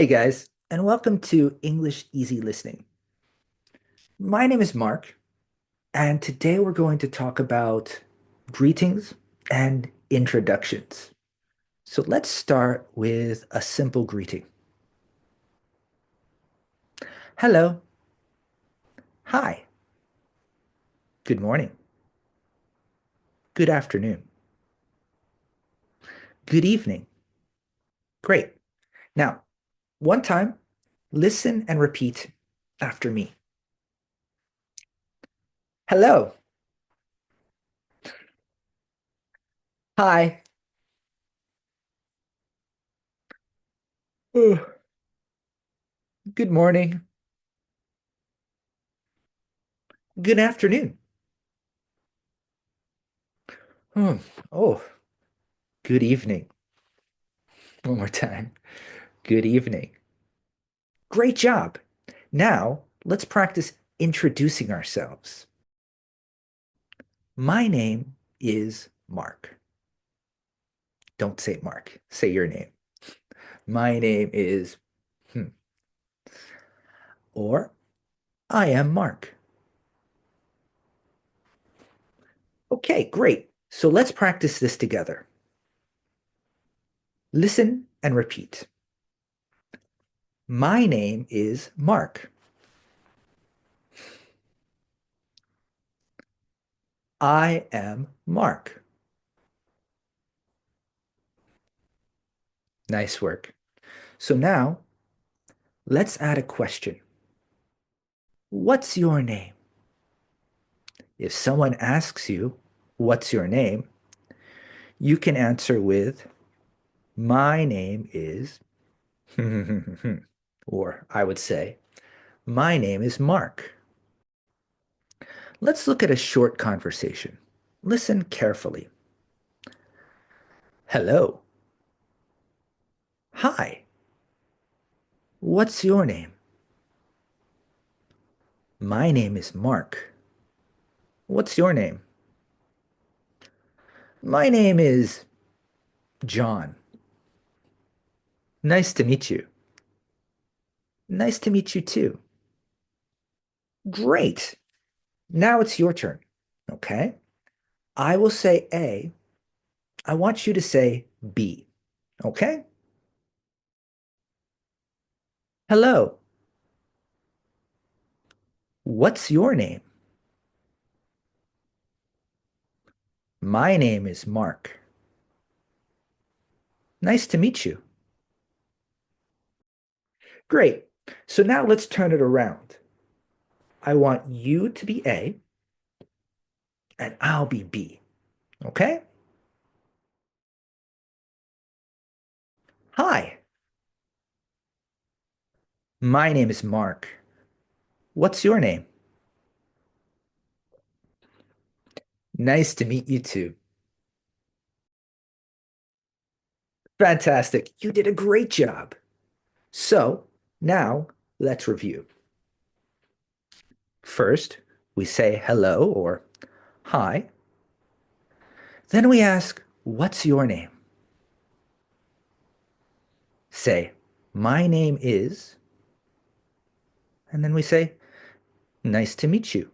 Hey guys, and welcome to English Easy Listening. My name is Mark, and today we're going to talk about greetings and introductions. So let's start with a simple greeting. Hello, hi, good morning, good afternoon, good evening. Great. Now, one time, listen and repeat after me. Hello, hi, oh, good morning, good afternoon. Hmm, oh, good evening. One more time. Good evening. Great job. Now, let's practice introducing ourselves. My name is Mark. Don't say Mark, say your name. My name is, hmm, or I am Mark. Okay, great. So let's practice this together. Listen and repeat. My name is Mark. I am Mark. Nice work. So now let's add a question. What's your name? If someone asks you, what's your name? You can answer with, my name is, or I would say, my name is Mark. Let's look at a short conversation. Listen carefully. Hello. Hi. What's your name? My name is Mark. What's your name? My name is John. Nice to meet you. Nice to meet you too. Great. Now it's your turn. Okay. I will say A. I want you to say B. Okay? Hello. What's your name? My name is Mark. Nice to meet you. Great. So now let's turn it around. I want you to be A and I'll be B. Okay? Hi. My name is Mark. What's your name? Nice to meet you too. Fantastic. You did a great job. So now let's review. First, we say hello or hi. Then we ask, what's your name? Say, my name is, and then we say, nice to meet you.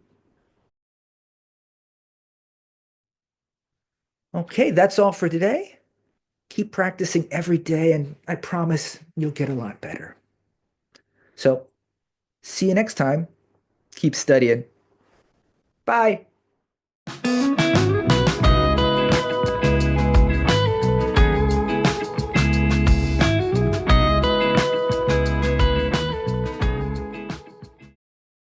Okay, that's all for today. Keep practicing every day, and I promise you'll get a lot better. So, see you next time. Keep studying. Bye.